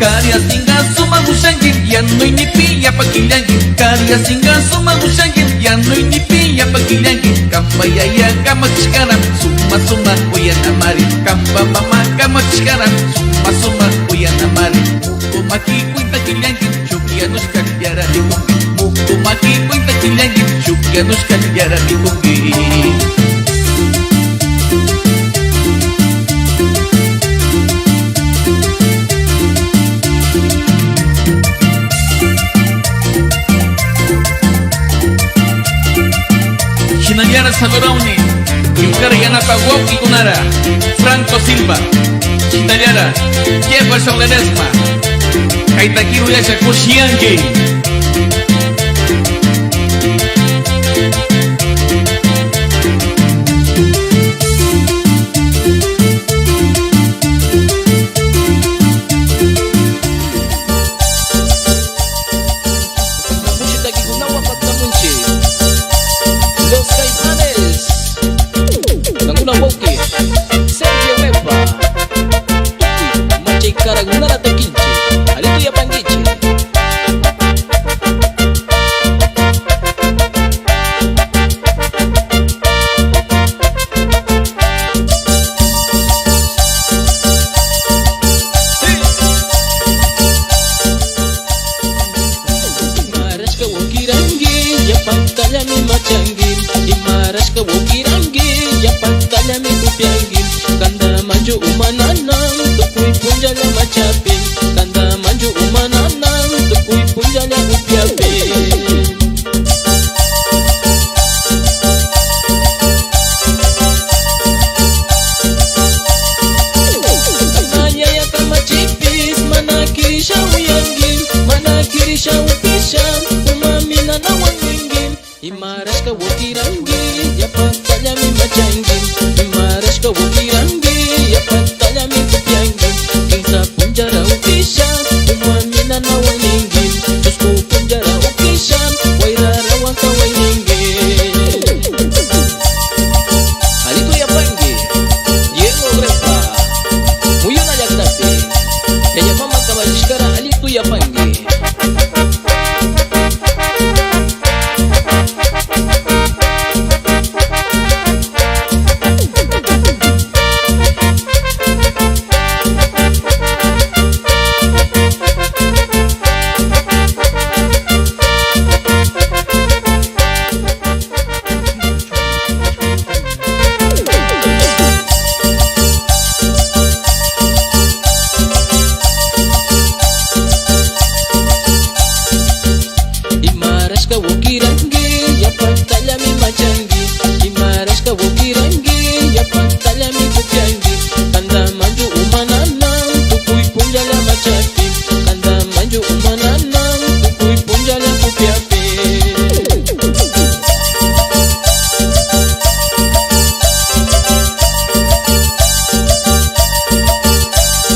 Karya singa suma gusanggit ya noi nipi ya pakilanggit. Karya singa suma gusanggit ya noi nipi ya pakilanggit. Kamba yaya kamak sekarang suma suma uyan amari. Kamba mama kamak sekarang suma suma uyan amari. Muku maki kuinta kilanggit syukya nuskak biara dikunggit. Muku maki kuinta kilanggit syukya nuskak biara dikunggit. Sinayara Sagurauni, Yukara Yanapa Woki Kunara, Franco Silva, Sinayara, Jefferson Ledesma, Kaitakiru Yasha Kushiangi. Karaguna tekinci, ali tu ya pangici. Imaras ka wokirangi, ya pantalla mi machangi. Imaras ka wokirangi, ya pantalla mi kupiangi. Kanda maju umananang, tukui punjala macapin. Kanda maju umananang, tukui punjala upiapin. Kaya ya kama chipis, mana kirisha uyangin, mana kirisha upisha, umamina na wangingin. Imaras ka wokirangi, ya pantalla mi machangi. Imaras ka wokirangi, ya pantalla mi kupiangi. Kinsa punjara upisha, umamina na wangingin. Tusku punjara upisha, wairara waka wangingin. Halito ya pangi, yengo grepa, muyuna ya tapi. Kaya mama kabarishkara halito ya pangi. Imaras ka wokirangi, ya pantalla mi machangi. Imaras ka wokirangi, ya pantalla mi kupiangi. Kanda maju umananang, tukui punjala machapi. Kanda maju umananang, tukui punjala kupiapi.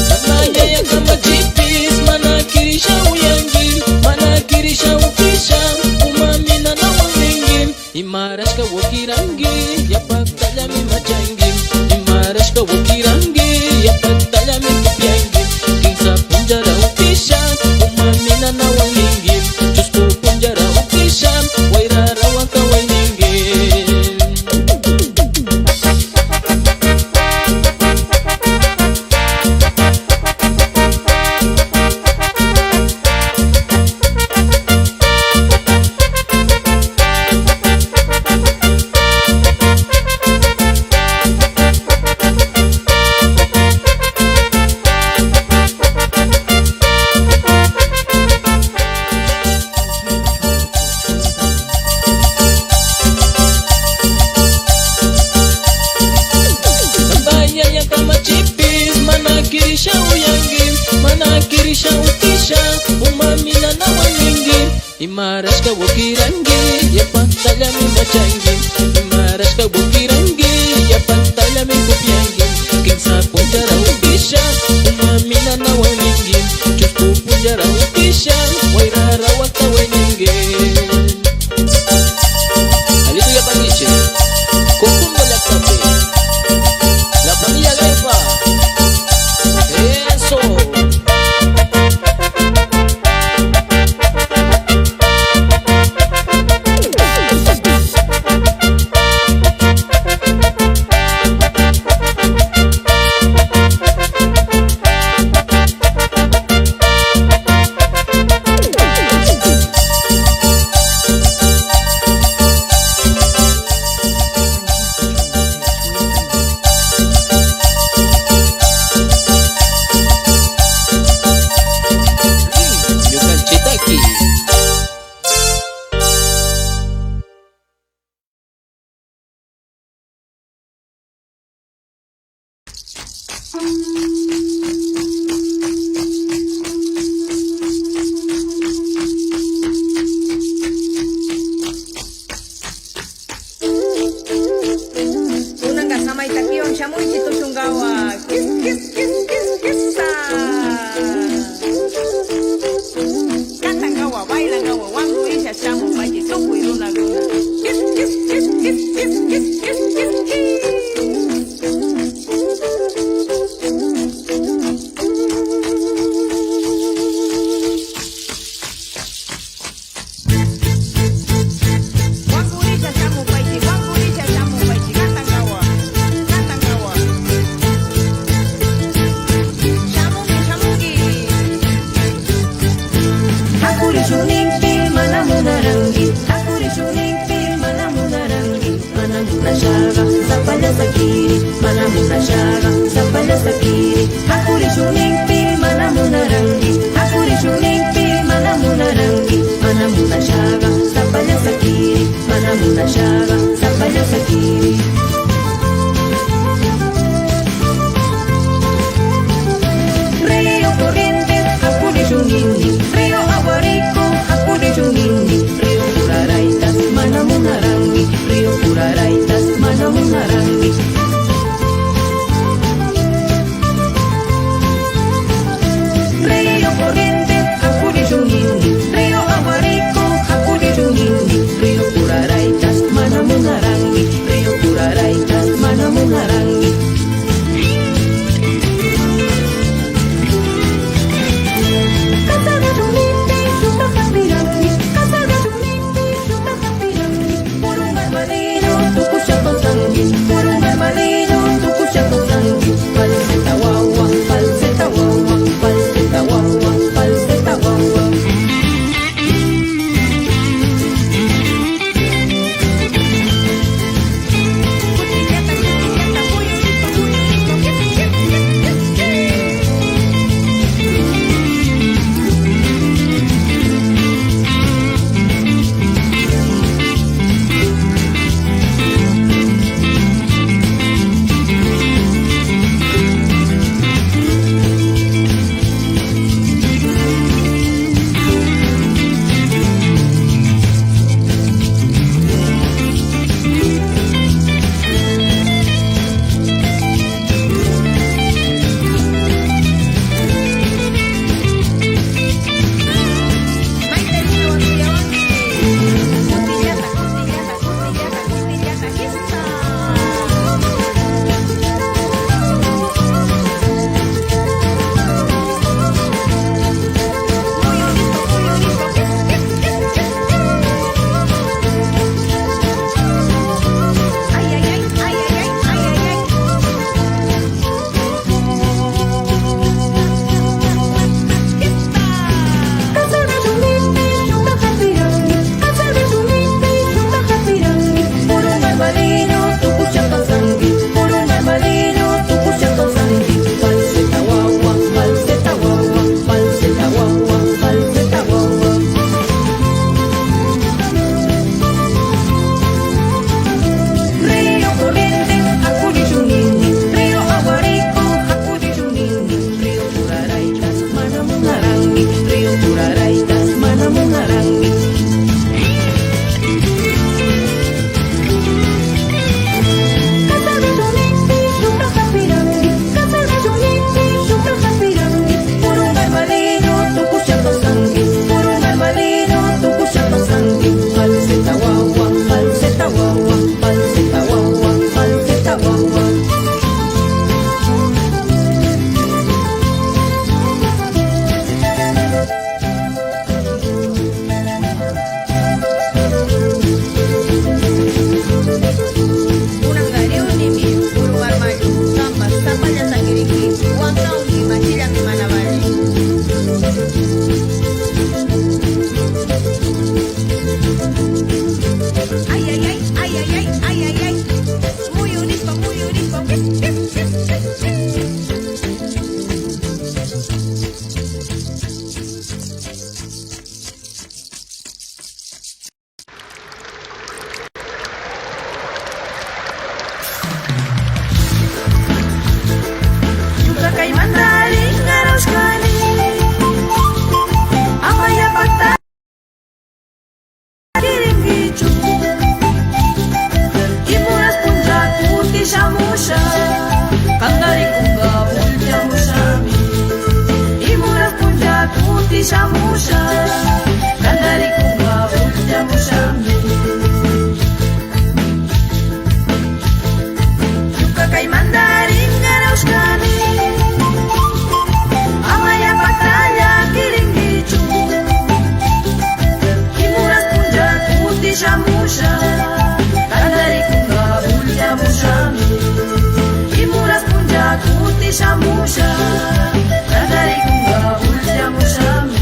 Kanda ya kama chipis, mana kirisha uyangi, mana kirisha upisha, umamina na wangingin. Imaras ka wokirangi, ya pantalla mi machangi. Imaras ka wokirangi, ya pantalla mi kupiangi. Kinsa punjara upisha, umamina na wangingin. Tusku punjara upisha, wairara waka wangingin. Kambaya ya kama chipis, mana kirisha uyangi, mana kirisha upisha, umamina na wangingin. Imaras ka wokirangi, ya pantalla mi machangi. Imaras ka wokirangi, ya pantalla mi kupiangi. Kinsa punjara upisha, umamina Jara ukisha wairara wakawenenge Alito ya paniche Kokumbo la kape La familia Gaifa Eso kuti shamusha kandari kumba ulya mushami yuka kai mandari ngaraushkani amaya patralla kiringichu kimuras punja kuti shamusha kandari kumba ulya mushami kimuras punja kuti shamusha kandari kumba ulya mushami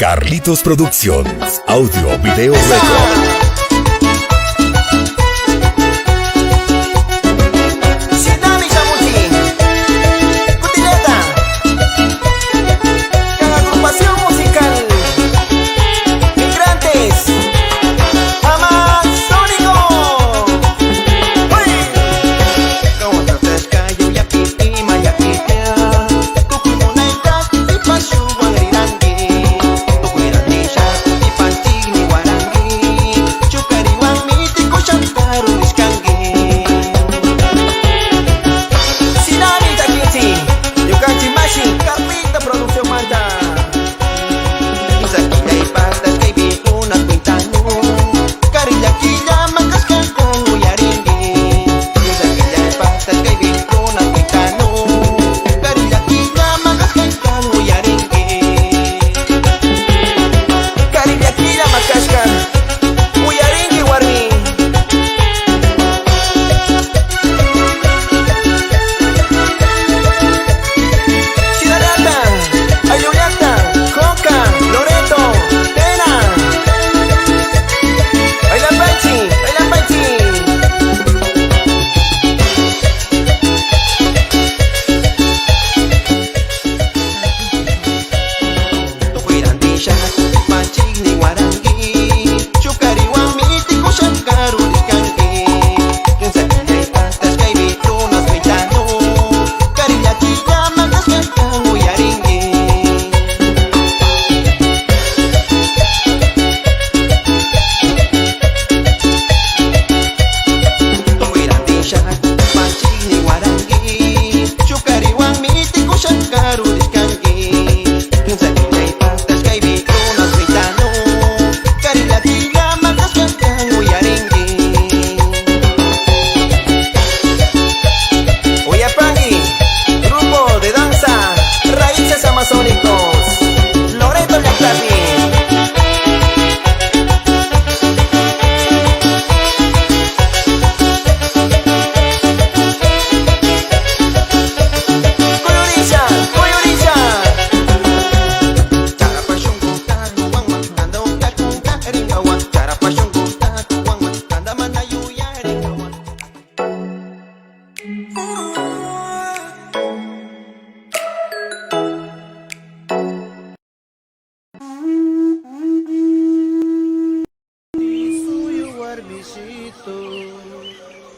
Carlitos Productions, Audio Video Record.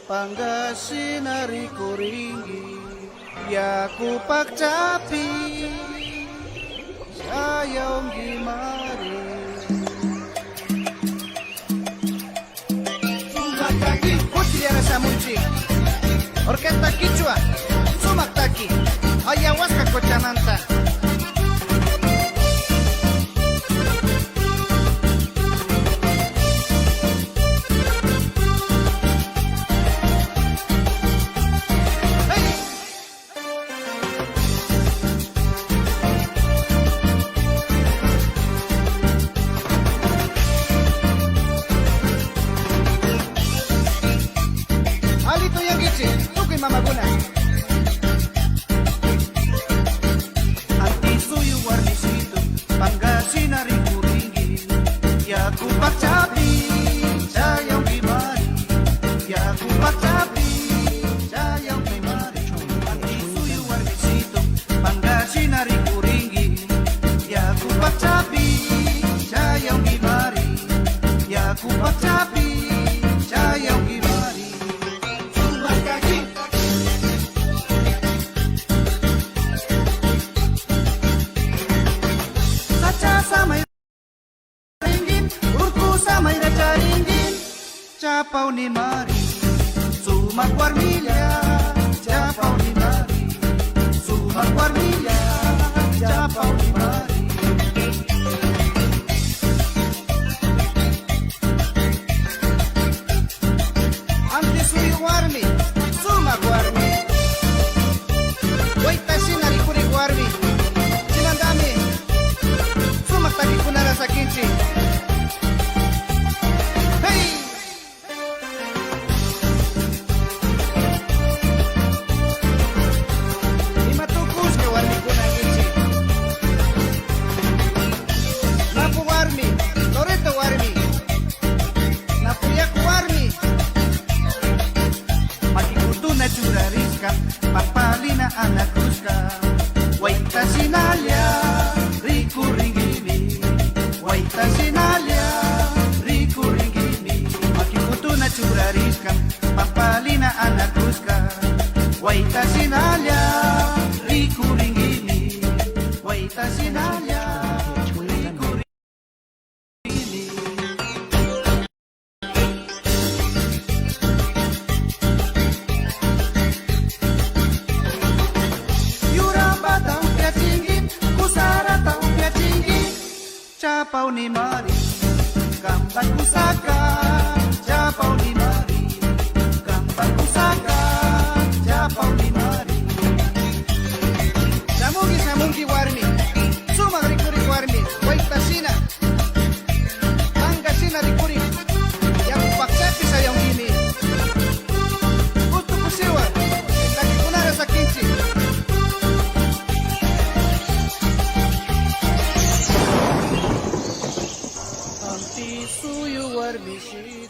Panggasinari kuringi ya kupak capi sayong gimari Sumaktaki Kuchiliara Samunchi Orquesta Quichua Sumaktaki Ayahuasca Cochananta Mamaguna Anti suyu warnisito Panggasinari kuringi Ya kupak capi Sayang gimari Ya kupak capi Sayang gimari Anti suyu warnisito Panggasinari kuringi Ya kupak capi Sayang gimari Ya kupak capi Sayang gimari Capau ni mari, sumak warmilya. Capau ni mari, sumak warmilya. Capau ni mari. Anti suyu warmi, sumak warmi. Wait tasinari kurik warmi. Sinandami, sumak tagi kunara sa kinchi. churariska papalina anakuska waita sinalia rikuringimi waita sinalia rikuringimi makikutuna churariska papalina anakuska waita sinalia rikuringimi waita sinalia Capau ni mari, gambar pusaka. Capau ni mari, gambar pusaka. Capau ni mari. Samugi warmi, suma rikuri warmi. Waita sina, angga sina rikuri. Yang paksa bisa yang ini. Kutu kusiwa, lagi kunara sa kinci. Suyu warmishi